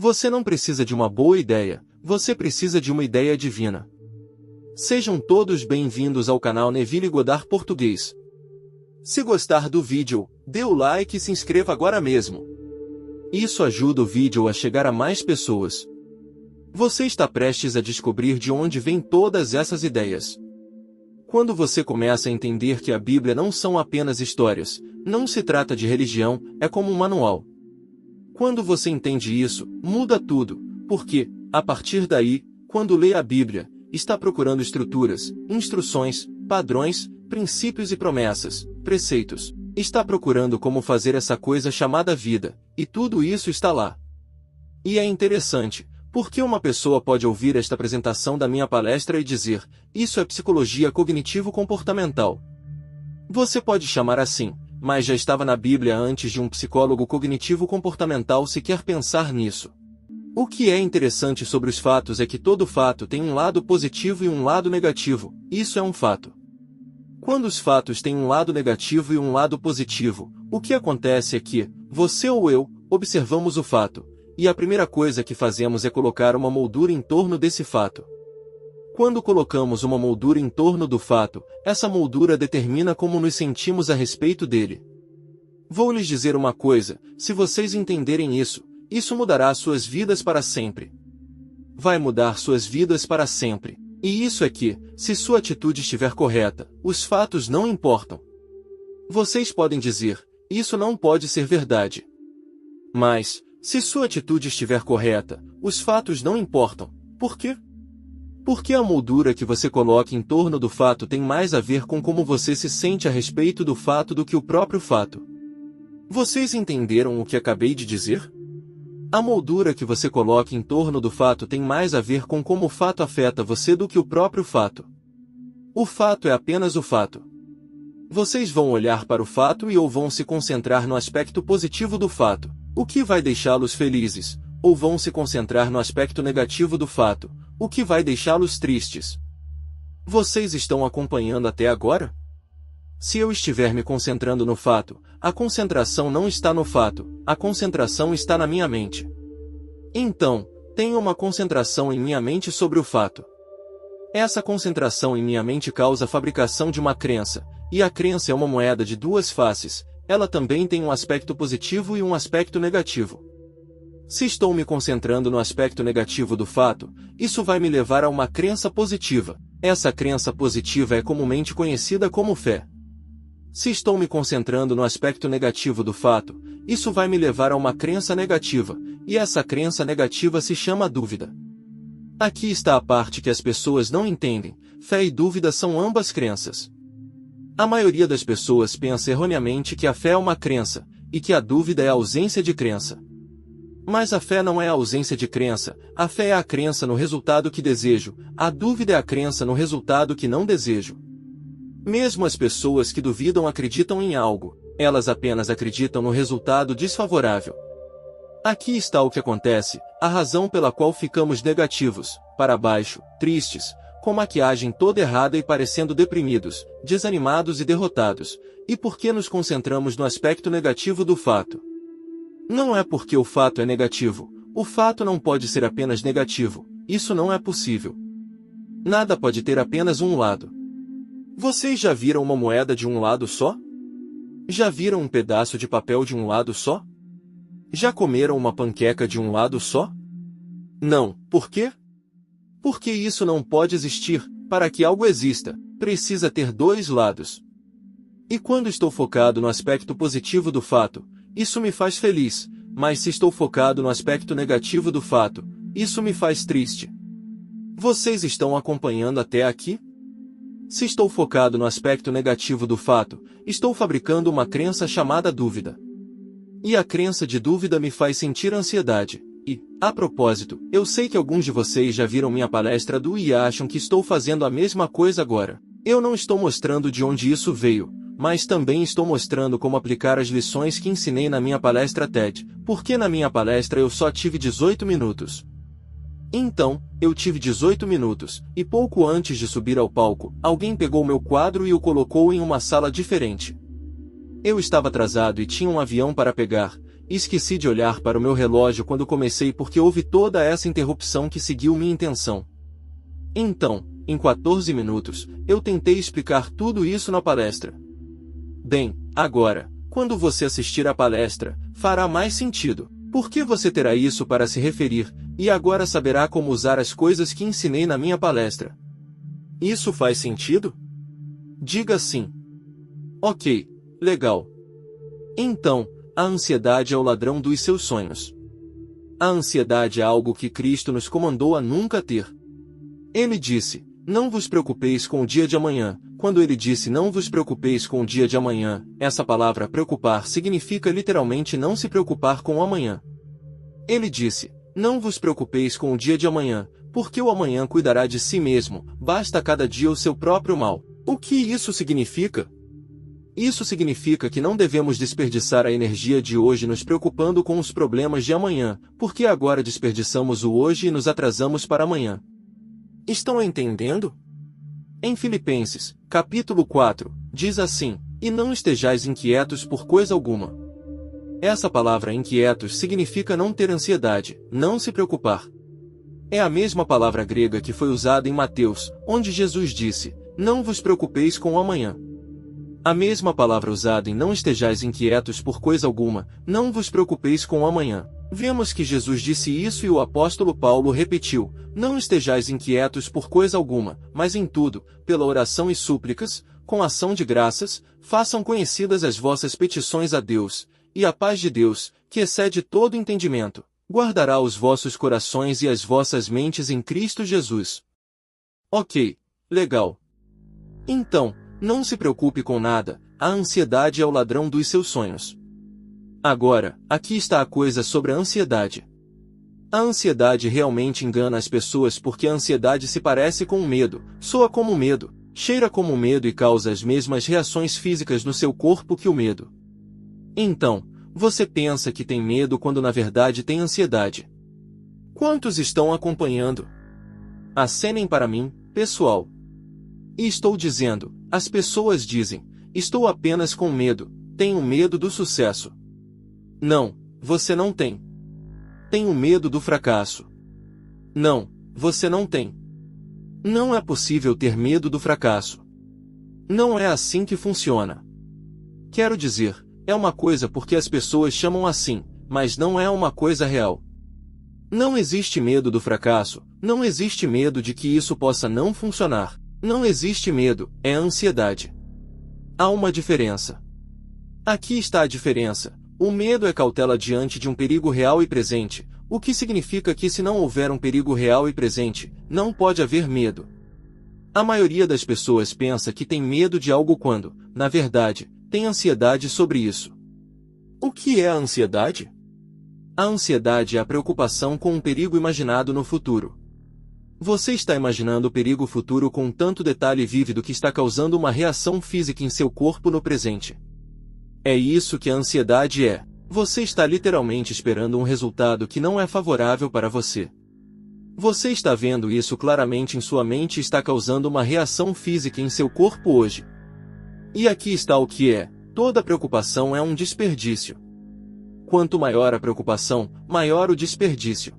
Você não precisa de uma boa ideia, você precisa de uma ideia divina. Sejam todos bem-vindos ao canal Neville Goddard Português. Se gostar do vídeo, dê o like e se inscreva agora mesmo. Isso ajuda o vídeo a chegar a mais pessoas. Você está prestes a descobrir de onde vêm todas essas ideias. Quando você começa a entender que a Bíblia não são apenas histórias, não se trata de religião, é como um manual. Quando você entende isso, muda tudo, porque, a partir daí, quando lê a Bíblia, está procurando estruturas, instruções, padrões, princípios e promessas, preceitos. Está procurando como fazer essa coisa chamada vida, e tudo isso está lá. E é interessante, porque uma pessoa pode ouvir esta apresentação da minha palestra e dizer, isso é psicologia cognitivo-comportamental. Você pode chamar assim, mas já estava na Bíblia antes de um psicólogo cognitivo-comportamental sequer pensar nisso. O que é interessante sobre os fatos é que todo fato tem um lado positivo e um lado negativo, isso é um fato. Quando os fatos têm um lado negativo e um lado positivo, o que acontece é que, você ou eu, observamos o fato, e a primeira coisa que fazemos é colocar uma moldura em torno desse fato. Quando colocamos uma moldura em torno do fato, essa moldura determina como nos sentimos a respeito dele. Vou lhes dizer uma coisa, se vocês entenderem isso, isso mudará suas vidas para sempre. Vai mudar suas vidas para sempre. E isso é que, se sua atitude estiver correta, os fatos não importam. Vocês podem dizer, isso não pode ser verdade. Mas, se sua atitude estiver correta, os fatos não importam. Por quê? Porque a moldura que você coloca em torno do fato tem mais a ver com como você se sente a respeito do fato do que o próprio fato. Vocês entenderam o que acabei de dizer? A moldura que você coloca em torno do fato tem mais a ver com como o fato afeta você do que o próprio fato. O fato é apenas o fato. Vocês vão olhar para o fato ou vão se concentrar no aspecto positivo do fato, o que vai deixá-los felizes, ou vão se concentrar no aspecto negativo do fato, o que vai deixá-los tristes. Vocês estão acompanhando até agora? Se eu estiver me concentrando no fato, a concentração não está no fato, a concentração está na minha mente. Então, tenho uma concentração em minha mente sobre o fato. Essa concentração em minha mente causa a fabricação de uma crença, e a crença é uma moeda de duas faces, ela também tem um aspecto positivo e um aspecto negativo. Se estou me concentrando no aspecto negativo do fato, isso vai me levar a uma crença positiva. Essa crença positiva é comumente conhecida como fé. Se estou me concentrando no aspecto negativo do fato, isso vai me levar a uma crença negativa, e essa crença negativa se chama dúvida. Aqui está a parte que as pessoas não entendem, fé e dúvida são ambas crenças. A maioria das pessoas pensa erroneamente que a fé é uma crença, e que a dúvida é a ausência de crença. Mas a fé não é a ausência de crença, a fé é a crença no resultado que desejo, a dúvida é a crença no resultado que não desejo. Mesmo as pessoas que duvidam acreditam em algo, elas apenas acreditam no resultado desfavorável. Aqui está o que acontece, a razão pela qual ficamos negativos, para baixo, tristes, com maquiagem toda errada e parecendo deprimidos, desanimados e derrotados, e por que nos concentramos no aspecto negativo do fato. Não é porque o fato é negativo, o fato não pode ser apenas negativo, isso não é possível. Nada pode ter apenas um lado. Vocês já viram uma moeda de um lado só? Já viram um pedaço de papel de um lado só? Já comeram uma panqueca de um lado só? Não, por quê? Porque isso não pode existir, para que algo exista, precisa ter dois lados. E quando estou focado no aspecto positivo do fato, isso me faz feliz, mas se estou focado no aspecto negativo do fato, isso me faz triste. Vocês estão acompanhando até aqui? Se estou focado no aspecto negativo do fato, estou fabricando uma crença chamada dúvida. E a crença de dúvida me faz sentir ansiedade. E, a propósito, eu sei que alguns de vocês já viram minha palestra e acham que estou fazendo a mesma coisa agora. Eu não estou mostrando de onde isso veio, mas também estou mostrando como aplicar as lições que ensinei na minha palestra TED, porque na minha palestra eu só tive 18 minutos. Então, eu tive 18 minutos, e pouco antes de subir ao palco, alguém pegou meu quadro e o colocou em uma sala diferente. Eu estava atrasado e tinha um avião para pegar, Esqueci de olhar para o meu relógio quando comecei porque houve toda essa interrupção que seguiu minha intenção. Então, em 14 minutos, eu tentei explicar tudo isso na palestra. Bem, agora, quando você assistir à palestra, fará mais sentido, porque você terá isso para se referir, e agora saberá como usar as coisas que ensinei na minha palestra. Isso faz sentido? Diga sim. Ok, legal. Então, a ansiedade é o ladrão dos seus sonhos. A ansiedade é algo que Cristo nos comandou a nunca ter. Ele disse, não vos preocupeis com o dia de amanhã. Quando ele disse não vos preocupeis com o dia de amanhã, essa palavra preocupar significa literalmente não se preocupar com o amanhã. Ele disse, não vos preocupeis com o dia de amanhã, porque o amanhã cuidará de si mesmo, basta cada dia o seu próprio mal. O que isso significa? Isso significa que não devemos desperdiçar a energia de hoje nos preocupando com os problemas de amanhã, porque agora desperdiçamos o hoje e nos atrasamos para amanhã. Estão entendendo? Em Filipenses, capítulo 4, diz assim, e não estejais inquietos por coisa alguma. Essa palavra inquietos significa não ter ansiedade, não se preocupar. É a mesma palavra grega que foi usada em Mateus, onde Jesus disse, não vos preocupeis com o amanhã. A mesma palavra usada em não estejais inquietos por coisa alguma, não vos preocupeis com o amanhã. Vemos que Jesus disse isso e o apóstolo Paulo repetiu, não estejais inquietos por coisa alguma, mas em tudo, pela oração e súplicas, com ação de graças, façam conhecidas as vossas petições a Deus, e a paz de Deus, que excede todo entendimento, guardará os vossos corações e as vossas mentes em Cristo Jesus. Ok, legal. Então, não se preocupe com nada, a ansiedade é o ladrão dos seus sonhos. Agora, aqui está a coisa sobre a ansiedade. A ansiedade realmente engana as pessoas porque a ansiedade se parece com o medo, soa como medo, cheira como medo e causa as mesmas reações físicas no seu corpo que o medo. Então, você pensa que tem medo quando na verdade tem ansiedade. Quantos estão acompanhando? Acenem para mim, pessoal. E estou dizendo, as pessoas dizem, estou apenas com medo, tenho medo do sucesso. Não, você não tem. Tenho medo do fracasso. Não, você não tem. Não é possível ter medo do fracasso. Não é assim que funciona. Quero dizer, é uma coisa porque as pessoas chamam assim, mas não é uma coisa real. Não existe medo do fracasso, não existe medo de que isso possa não funcionar. Não existe medo, é ansiedade. Há uma diferença. Aqui está a diferença. O medo é cautela diante de um perigo real e presente, o que significa que se não houver um perigo real e presente, não pode haver medo. A maioria das pessoas pensa que tem medo de algo quando, na verdade, tem ansiedade sobre isso. O que é a ansiedade? A ansiedade é a preocupação com um perigo imaginado no futuro. Você está imaginando o perigo futuro com tanto detalhe vívido que está causando uma reação física em seu corpo no presente. É isso que a ansiedade é. Você está literalmente esperando um resultado que não é favorável para você. Você está vendo isso claramente em sua mente e está causando uma reação física em seu corpo hoje. E aqui está o que é. Toda preocupação é um desperdício. Quanto maior a preocupação, maior o desperdício.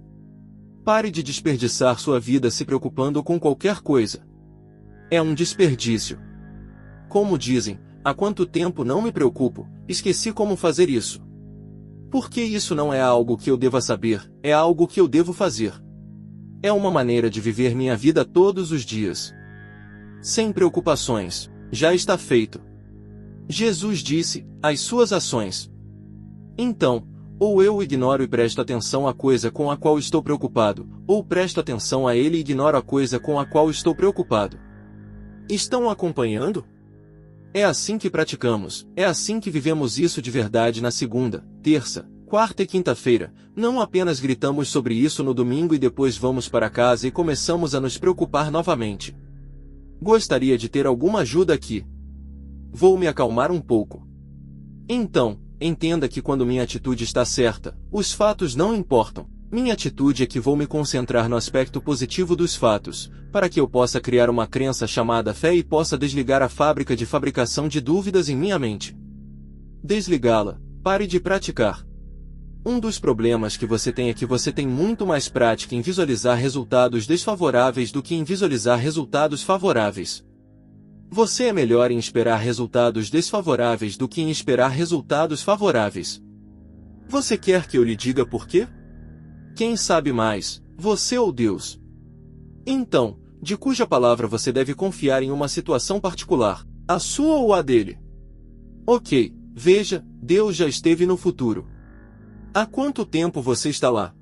Pare de desperdiçar sua vida se preocupando com qualquer coisa. É um desperdício. Como dizem, há quanto tempo não me preocupo, esqueci como fazer isso. Porque isso não é algo que eu deva saber, é algo que eu devo fazer. É uma maneira de viver minha vida todos os dias. Sem preocupações, já está feito. Jesus disse, as suas ações. Então, ou eu o ignoro e presto atenção à coisa com a qual estou preocupado, ou presto atenção a ele e ignoro a coisa com a qual estou preocupado. Estão acompanhando? É assim que praticamos, é assim que vivemos isso de verdade na segunda, terça, quarta e quinta-feira, não apenas gritamos sobre isso no domingo e depois vamos para casa e começamos a nos preocupar novamente. Gostaria de ter alguma ajuda aqui. Vou me acalmar um pouco. Então, entenda que quando minha atitude está certa, os fatos não importam. Minha atitude é que vou me concentrar no aspecto positivo dos fatos, para que eu possa criar uma crença chamada fé e possa desligar a fábrica de fabricação de dúvidas em minha mente. Desligá-la, pare de praticar. Um dos problemas que você tem é que você tem muito mais prática em visualizar resultados desfavoráveis do que em visualizar resultados favoráveis. Você é melhor em esperar resultados desfavoráveis do que em esperar resultados favoráveis. Você quer que eu lhe diga por quê? Quem sabe mais, você ou Deus? Então, de cuja palavra você deve confiar em uma situação particular, a sua ou a dele? Ok, veja, Deus já esteve no futuro. Há quanto tempo você está lá?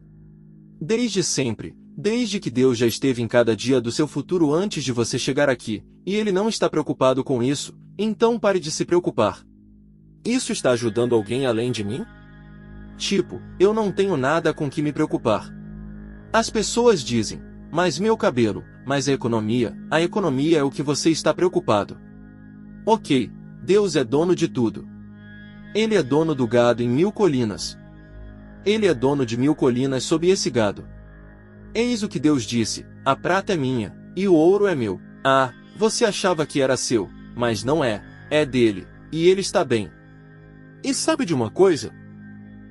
Desde sempre, desde que Deus já esteve em cada dia do seu futuro antes de você chegar aqui, e Ele não está preocupado com isso, então pare de se preocupar. Isso está ajudando alguém além de mim? Tipo, eu não tenho nada com que me preocupar. As pessoas dizem, mas meu cabelo, mas a economia é o que você está preocupado. Ok, Deus é dono de tudo. Ele é dono do gado em 1000 colinas. Ele é dono de 1000 colinas sob esse gado. Eis o que Deus disse, a prata é minha, e o ouro é meu. Ah, você achava que era seu, mas não é, é dele, e ele está bem. E sabe de uma coisa?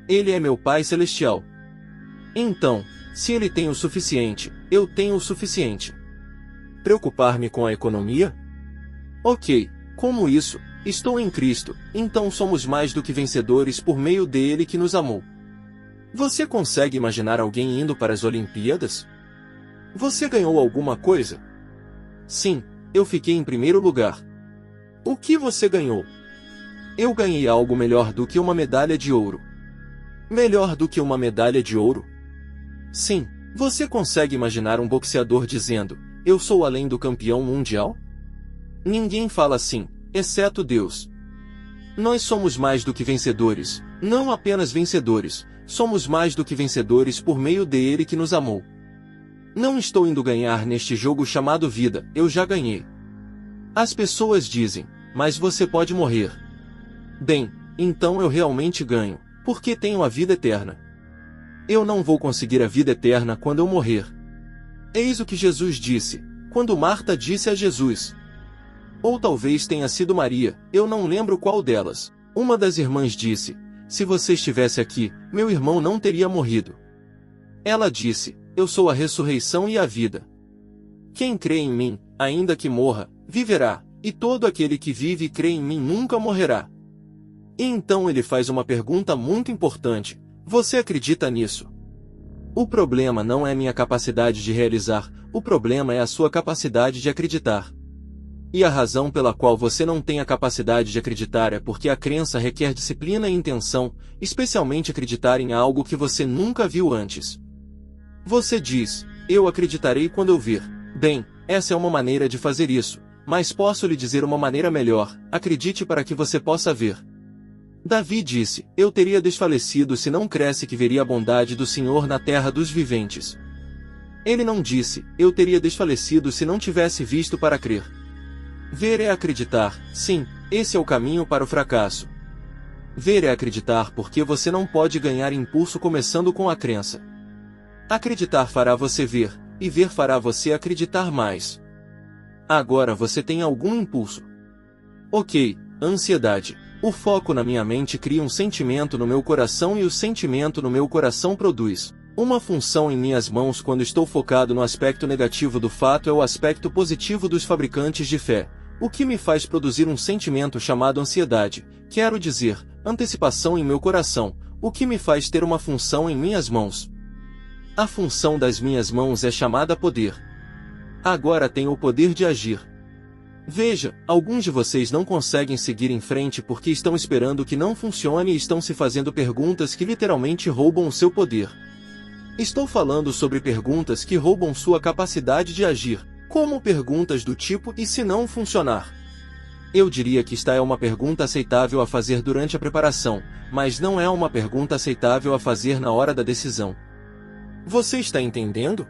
Ele é meu Pai Celestial. Então, se ele tem o suficiente, eu tenho o suficiente. Preocupar-me com a economia? Ok, como isso? Estou em Cristo, então somos mais do que vencedores por meio dele que nos amou. Você consegue imaginar alguém indo para as Olimpíadas? Você ganhou alguma coisa? Sim, eu fiquei em primeiro lugar. O que você ganhou? Eu ganhei algo melhor do que uma medalha de ouro. Melhor do que uma medalha de ouro? Sim, você consegue imaginar um boxeador dizendo, eu sou além do campeão mundial? Ninguém fala assim, exceto Deus. Nós somos mais do que vencedores, não apenas vencedores, somos mais do que vencedores por meio dele que nos amou. Não estou indo ganhar neste jogo chamado vida, eu já ganhei. As pessoas dizem, mas você pode morrer. Bem, então eu realmente ganho, porque tenho a vida eterna. Eu não vou conseguir a vida eterna quando eu morrer. Eis o que Jesus disse, quando Marta disse a Jesus. Ou talvez tenha sido Maria, eu não lembro qual delas. Uma das irmãs disse, se você estivesse aqui, meu irmão não teria morrido. Ela disse, eu sou a ressurreição e a vida. Quem crê em mim, ainda que morra, viverá, e todo aquele que vive e crê em mim nunca morrerá. E então ele faz uma pergunta muito importante, você acredita nisso? O problema não é minha capacidade de realizar, o problema é a sua capacidade de acreditar. E a razão pela qual você não tem a capacidade de acreditar é porque a crença requer disciplina e intenção, especialmente acreditar em algo que você nunca viu antes. Você diz, eu acreditarei quando eu vir. Bem, essa é uma maneira de fazer isso, mas posso lhe dizer uma maneira melhor, acredite para que você possa ver. Davi disse, eu teria desfalecido se não cresce que veria a bondade do Senhor na terra dos viventes. Ele não disse, eu teria desfalecido se não tivesse visto para crer. Ver é acreditar, sim, esse é o caminho para o fracasso. Ver é acreditar porque você não pode ganhar impulso começando com a crença. Acreditar fará você ver, e ver fará você acreditar mais. Agora você tem algum impulso. Ok, ansiedade. O foco na minha mente cria um sentimento no meu coração e o sentimento no meu coração produz uma função em minhas mãos. Quando estou focado no aspecto negativo do fato é o aspecto positivo dos fabricantes de fé, o que me faz produzir um sentimento chamado ansiedade, quero dizer, antecipação em meu coração, o que me faz ter uma função em minhas mãos. A função das minhas mãos é chamada poder. Agora tenho o poder de agir. Veja, alguns de vocês não conseguem seguir em frente porque estão esperando que não funcione e estão se fazendo perguntas que literalmente roubam o seu poder. Estou falando sobre perguntas que roubam sua capacidade de agir, como perguntas do tipo e se não funcionar. Eu diria que esta é uma pergunta aceitável a fazer durante a preparação, mas não é uma pergunta aceitável a fazer na hora da decisão. Você está entendendo?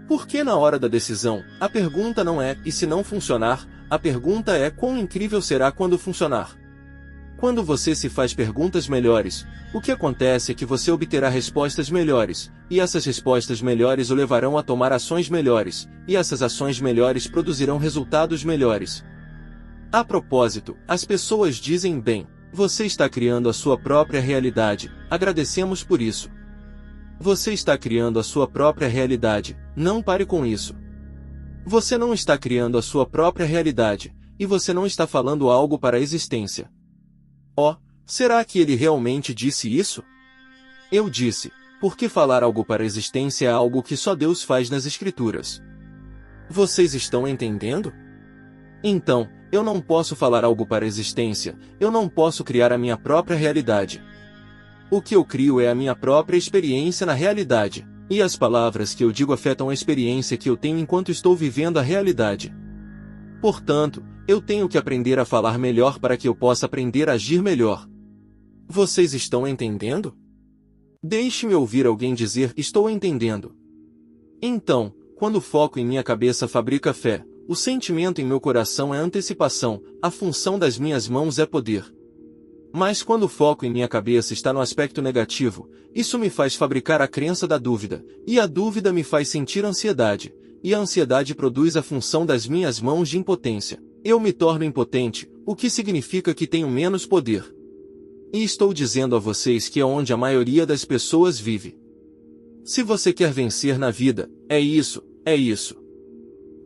Porque na hora da decisão, a pergunta não é e se não funcionar, a pergunta é quão incrível será quando funcionar. Quando você se faz perguntas melhores, o que acontece é que você obterá respostas melhores, e essas respostas melhores o levarão a tomar ações melhores, e essas ações melhores produzirão resultados melhores. A propósito, as pessoas dizem bem, Você está criando a sua própria realidade, agradecemos por isso. Você está criando a sua própria realidade, não pare com isso. Você não está criando a sua própria realidade, e você não está falando algo para a existência. Oh, será que ele realmente disse isso? Eu disse, porque falar algo para a existência é algo que só Deus faz nas Escrituras. Vocês estão entendendo? Então, eu não posso falar algo para a existência, eu não posso criar a minha própria realidade. O que eu crio é a minha própria experiência na realidade, e as palavras que eu digo afetam a experiência que eu tenho enquanto estou vivendo a realidade. Portanto, eu tenho que aprender a falar melhor para que eu possa aprender a agir melhor. Vocês estão entendendo? Deixe-me ouvir alguém dizer estou entendendo. Então, quando o foco em minha cabeça fabrica fé, o sentimento em meu coração é antecipação, a função das minhas mãos é poder. Mas quando o foco em minha cabeça está no aspecto negativo, isso me faz fabricar a crença da dúvida, e a dúvida me faz sentir ansiedade, e a ansiedade produz a função das minhas mãos de impotência. Eu me torno impotente, o que significa que tenho menos poder. E estou dizendo a vocês que é onde a maioria das pessoas vive. Se você quer vencer na vida, é isso, é isso.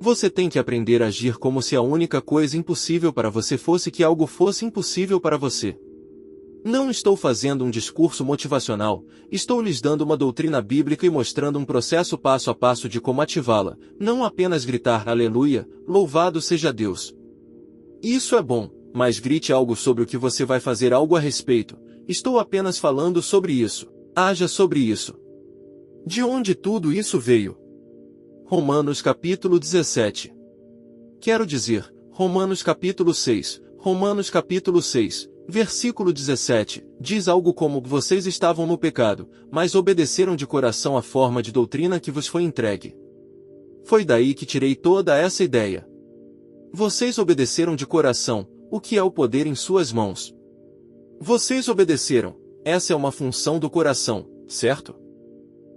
Você tem que aprender a agir como se a única coisa impossível para você fosse que algo fosse impossível para você. Não estou fazendo um discurso motivacional, estou lhes dando uma doutrina bíblica e mostrando um processo passo a passo de como ativá-la, não apenas gritar aleluia, louvado seja Deus. Isso é bom, mas grite algo sobre o que você vai fazer algo a respeito. Estou apenas falando sobre isso. Haja sobre isso. De onde tudo isso veio? Romanos capítulo 17. Quero dizer, Romanos capítulo 6, Romanos capítulo 6, versículo 17, diz algo como vocês estavam no pecado, mas obedeceram de coração à forma de doutrina que vos foi entregue. Foi daí que tirei toda essa ideia. Vocês obedeceram de coração, o que é o poder em suas mãos. Vocês obedeceram, essa é uma função do coração, certo?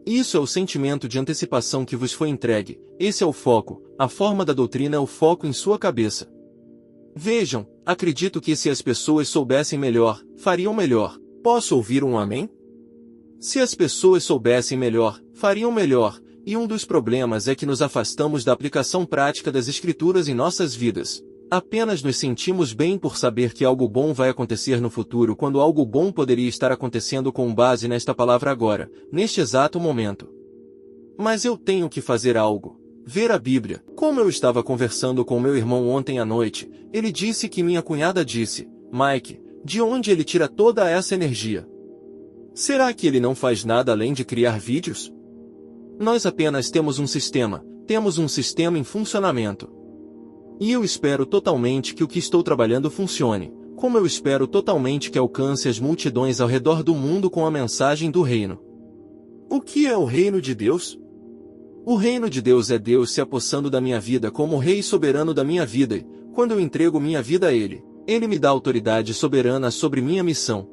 Isso é o sentimento de antecipação que vos foi entregue, esse é o foco, a forma da doutrina é o foco em sua cabeça. Vejam, acredito que se as pessoas soubessem melhor, fariam melhor. Posso ouvir um amém? Se as pessoas soubessem melhor, fariam melhor, e um dos problemas é que nos afastamos da aplicação prática das Escrituras em nossas vidas. Apenas nos sentimos bem por saber que algo bom vai acontecer no futuro quando algo bom poderia estar acontecendo com base nesta palavra agora, neste exato momento. Mas eu tenho que fazer algo. Ver a Bíblia. Como eu estava conversando com meu irmão ontem à noite, ele disse que minha cunhada disse, Mike, de onde ele tira toda essa energia? Será que ele não faz nada além de criar vídeos? Nós apenas temos um sistema em funcionamento. E eu espero totalmente que o que estou trabalhando funcione, como eu espero totalmente que alcance as multidões ao redor do mundo com a mensagem do reino. O que é o reino de Deus? O reino de Deus é Deus se apossando da minha vida como rei soberano da minha vida e, quando eu entrego minha vida a Ele, Ele me dá autoridade soberana sobre minha missão.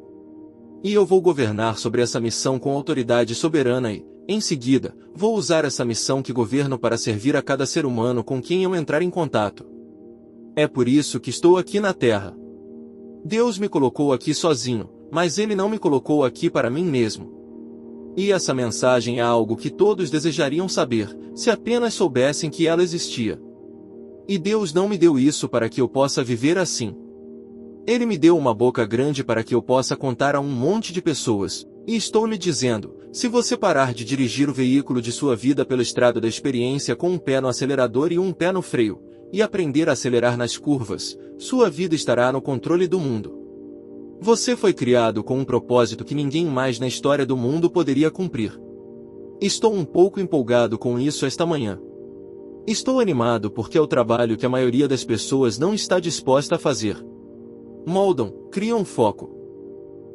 E eu vou governar sobre essa missão com autoridade soberana e, em seguida, vou usar essa missão que governo para servir a cada ser humano com quem eu entrar em contato. É por isso que estou aqui na Terra. Deus me colocou aqui sozinho, mas Ele não me colocou aqui para mim mesmo. E essa mensagem é algo que todos desejariam saber, se apenas soubessem que ela existia. E Deus não me deu isso para que eu possa viver assim. Ele me deu uma boca grande para que eu possa contar a um monte de pessoas. E estou lhe dizendo, se você parar de dirigir o veículo de sua vida pela estrada da experiência com um pé no acelerador e um pé no freio, e aprender a acelerar nas curvas, sua vida estará no controle do mundo. Você foi criado com um propósito que ninguém mais na história do mundo poderia cumprir. Estou um pouco empolgado com isso esta manhã. Estou animado porque é o trabalho que a maioria das pessoas não está disposta a fazer. Moldam, criam foco.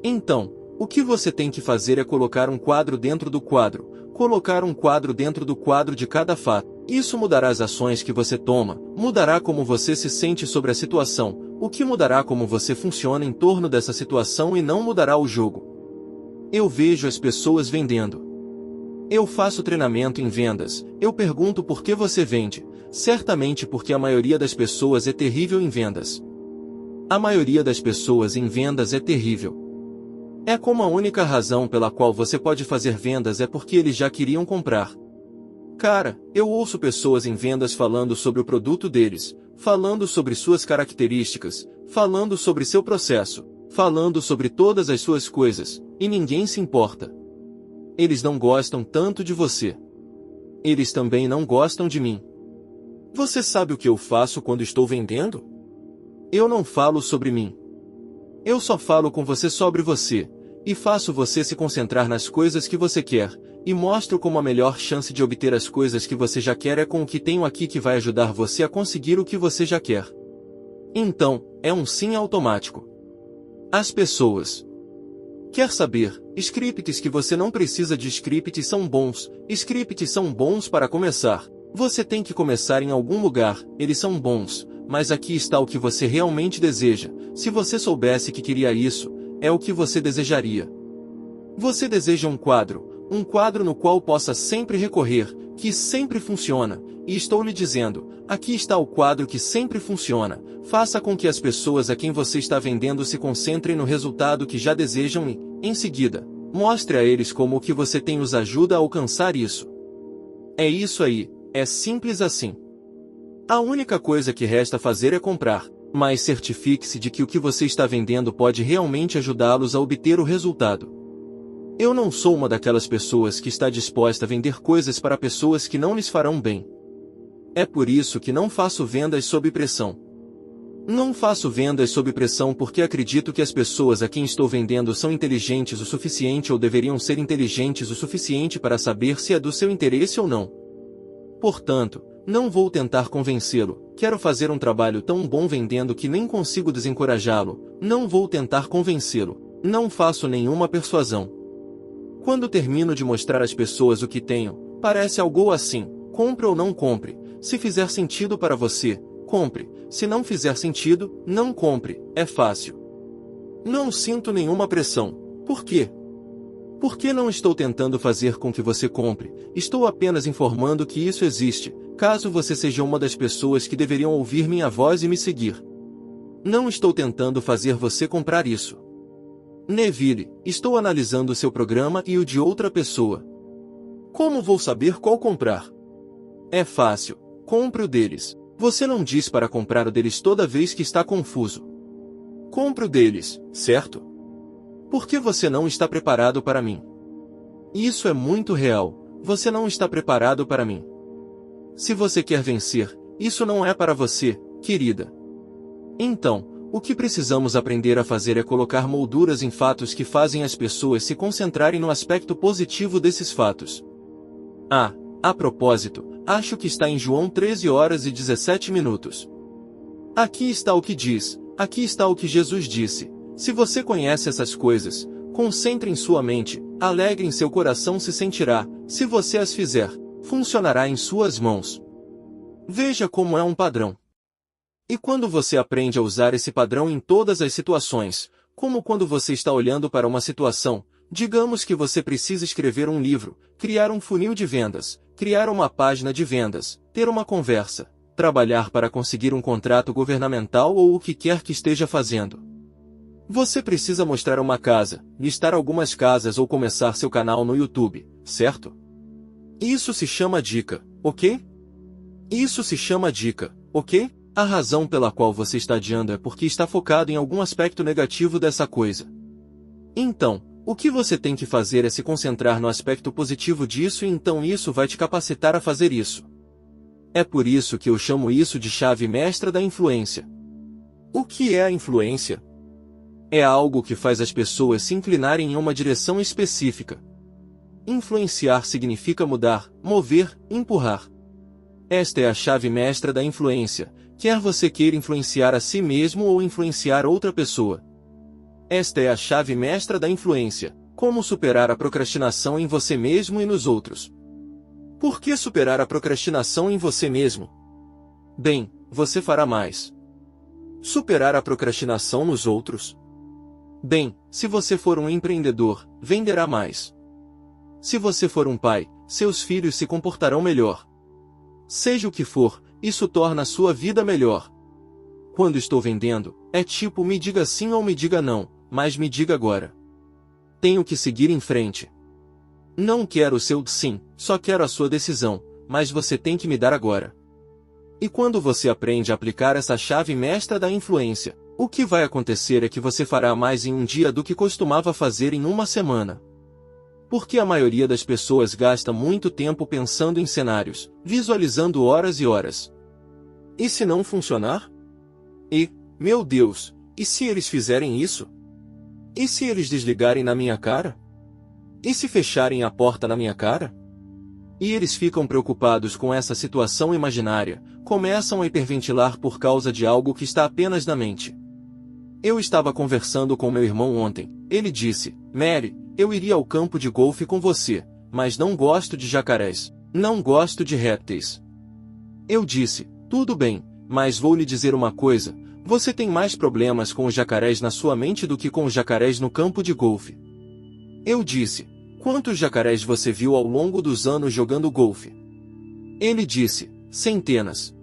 Então, o que você tem que fazer é colocar um quadro dentro do quadro, colocar um quadro dentro do quadro de cada fato. Isso mudará as ações que você toma, mudará como você se sente sobre a situação, o que mudará como você funciona em torno dessa situação e não mudará o jogo. Eu vejo as pessoas vendendo. Eu faço treinamento em vendas, eu pergunto por que você vende, certamente porque a maioria das pessoas é terrível em vendas. A maioria das pessoas em vendas é terrível. É como a única razão pela qual você pode fazer vendas é porque eles já queriam comprar. Cara, eu ouço pessoas em vendas falando sobre o produto deles, falando sobre suas características, falando sobre seu processo, falando sobre todas as suas coisas, e ninguém se importa. Eles não gostam tanto de você. Eles também não gostam de mim. Você sabe o que eu faço quando estou vendendo? Eu não falo sobre mim. Eu só falo com você sobre você, e faço você se concentrar nas coisas que você quer, e mostro como a melhor chance de obter as coisas que você já quer é com o que tenho aqui que vai ajudar você a conseguir o que você já quer. Então, é um sim automático. As pessoas. Quer saber, scripts que você não precisa de scripts são bons, scripts são bons para começar. Você tem que começar em algum lugar, eles são bons, mas aqui está o que você realmente deseja. Se você soubesse que queria isso, é o que você desejaria. Você deseja um quadro no qual possa sempre recorrer, que sempre funciona, e estou lhe dizendo, aqui está o quadro que sempre funciona. Faça com que as pessoas a quem você está vendendo se concentrem no resultado que já desejam e, em seguida, mostre a eles como o que você tem os ajuda a alcançar isso. É isso aí, é simples assim. A única coisa que resta fazer é comprar, mas certifique-se de que o que você está vendendo pode realmente ajudá-los a obter o resultado. Eu não sou uma daquelas pessoas que está disposta a vender coisas para pessoas que não lhes farão bem. É por isso que não faço vendas sob pressão. Não faço vendas sob pressão porque acredito que as pessoas a quem estou vendendo são inteligentes o suficiente ou deveriam ser inteligentes o suficiente para saber se é do seu interesse ou não. Portanto, não vou tentar convencê-lo. Quero fazer um trabalho tão bom vendendo que nem consigo desencorajá-lo. Não vou tentar convencê-lo. Não faço nenhuma persuasão. Quando termino de mostrar às pessoas o que tenho, parece algo assim: compre ou não compre. Se fizer sentido para você, compre. Se não fizer sentido, não compre. É fácil. Não sinto nenhuma pressão. Por quê? Porque não estou tentando fazer com que você compre. Estou apenas informando que isso existe, caso você seja uma das pessoas que deveriam ouvir minha voz e me seguir. Não estou tentando fazer você comprar isso. Neville, estou analisando o seu programa e o de outra pessoa. Como vou saber qual comprar? É fácil. Compre o deles. Você não diz para comprar o deles toda vez que está confuso. Compre o deles, certo? Porque você não está preparado para mim. Isso é muito real. Você não está preparado para mim. Se você quer vencer, isso não é para você, querida. Então, o que precisamos aprender a fazer é colocar molduras em fatos que fazem as pessoas se concentrarem no aspecto positivo desses fatos. A propósito, acho que está em João 13h17. Aqui está o que diz, aqui está o que Jesus disse. Se você conhece essas coisas, concentre em sua mente, alegre em seu coração se sentirá, se você as fizer, funcionará em suas mãos. Veja como é um padrão. E quando você aprende a usar esse padrão em todas as situações, como quando você está olhando para uma situação, digamos que você precisa escrever um livro, criar um funil de vendas, criar uma página de vendas, ter uma conversa, trabalhar para conseguir um contrato governamental ou o que quer que esteja fazendo. Você precisa mostrar uma casa, listar algumas casas ou começar seu canal no YouTube, certo? Isso se chama dica, ok? Isso se chama dica, ok? A razão pela qual você está adiando é porque está focado em algum aspecto negativo dessa coisa. Então, o que você tem que fazer é se concentrar no aspecto positivo disso e então isso vai te capacitar a fazer isso. É por isso que eu chamo isso de chave mestra da influência. O que é a influência? É algo que faz as pessoas se inclinarem em uma direção específica. Influenciar significa mudar, mover, empurrar. Esta é a chave mestra da influência, quer você queira influenciar a si mesmo ou influenciar outra pessoa. Esta é a chave mestra da influência, como superar a procrastinação em você mesmo e nos outros. Por que superar a procrastinação em você mesmo? Bem, você fará mais. Superar a procrastinação nos outros? Bem, se você for um empreendedor, venderá mais. Se você for um pai, seus filhos se comportarão melhor. Seja o que for, isso torna a sua vida melhor. Quando estou vendendo, É tipo, me diga sim ou me diga não, mas me diga agora. Tenho que seguir em frente. Não quero o seu sim, só quero a sua decisão, mas você tem que me dar agora. E quando você aprende a aplicar essa chave mestra da influência, o que vai acontecer é que você fará mais em um dia do que costumava fazer em uma semana. Porque a maioria das pessoas gasta muito tempo pensando em cenários, visualizando horas e horas. E se não funcionar? E, meu Deus, e se eles fizerem isso? E se eles desligarem na minha cara? E se fecharem a porta na minha cara? E eles ficam preocupados com essa situação imaginária, começam a hiperventilar por causa de algo que está apenas na mente. Eu estava conversando com meu irmão ontem. Ele disse, Mary, eu iria ao campo de golfe com você, mas não gosto de jacarés, não gosto de répteis. Eu disse, tudo bem, mas vou lhe dizer uma coisa, você tem mais problemas com os jacarés na sua mente do que com os jacarés no campo de golfe. Eu disse, quantos jacarés você viu ao longo dos anos jogando golfe? Ele disse, centenas.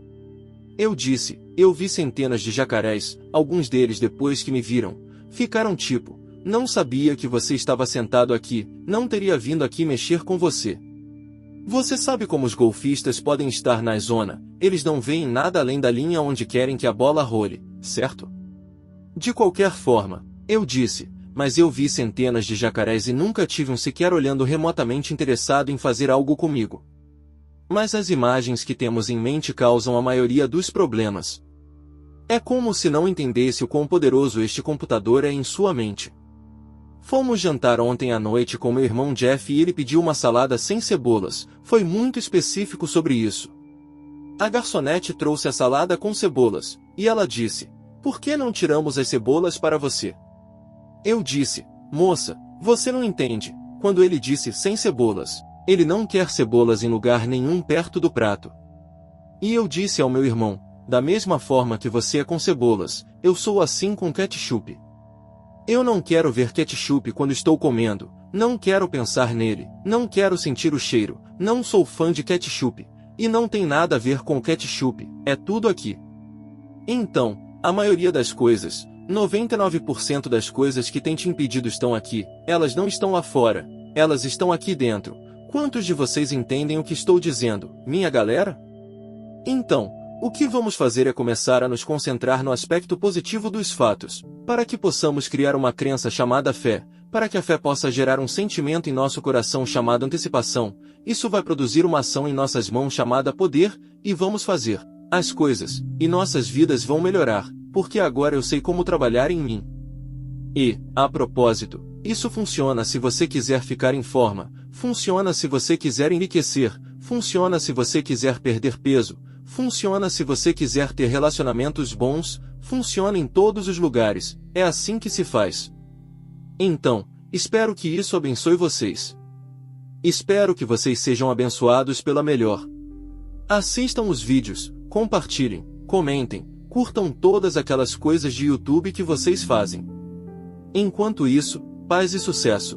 Eu disse, eu vi centenas de jacarés, alguns deles depois que me viram, ficaram tipo, não sabia que você estava sentado aqui, não teria vindo aqui mexer com você. Você sabe como os golfistas podem estar na zona, eles não veem nada além da linha onde querem que a bola role, certo? De qualquer forma, eu disse, mas eu vi centenas de jacarés e nunca tive um sequer olhando remotamente interessado em fazer algo comigo. Mas as imagens que temos em mente causam a maioria dos problemas. É como se não entendesse o quão poderoso este computador é em sua mente. Fomos jantar ontem à noite com meu irmão Jeff e ele pediu uma salada sem cebolas, foi muito específico sobre isso. A garçonete trouxe a salada com cebolas, e ela disse, por que não tiramos as cebolas para você? Eu disse, moça, você não entende, quando ele disse sem cebolas, ele não quer cebolas em lugar nenhum perto do prato. E eu disse ao meu irmão, da mesma forma que você é com cebolas, eu sou assim com ketchup. Eu não quero ver ketchup quando estou comendo, não quero pensar nele, não quero sentir o cheiro, não sou fã de ketchup, e não tem nada a ver com ketchup, é tudo aqui. Então, a maioria das coisas, 99% das coisas que tem te impedido estão aqui, elas não estão lá fora, elas estão aqui dentro. Quantos de vocês entendem o que estou dizendo, minha galera? Então, o que vamos fazer é começar a nos concentrar no aspecto positivo dos fatos, para que possamos criar uma crença chamada fé, para que a fé possa gerar um sentimento em nosso coração chamado antecipação, isso vai produzir uma ação em nossas mãos chamada poder, e vamos fazer as coisas, e nossas vidas vão melhorar, porque agora eu sei como trabalhar em mim. E, a propósito, isso funciona se você quiser ficar em forma, funciona se você quiser enriquecer, funciona se você quiser perder peso, funciona se você quiser ter relacionamentos bons, funciona em todos os lugares, é assim que se faz. Então, espero que isso abençoe vocês. Espero que vocês sejam abençoados pela melhor. Assistam os vídeos, compartilhem, comentem, curtam todas aquelas coisas de YouTube que vocês fazem. Enquanto isso, paz e sucesso.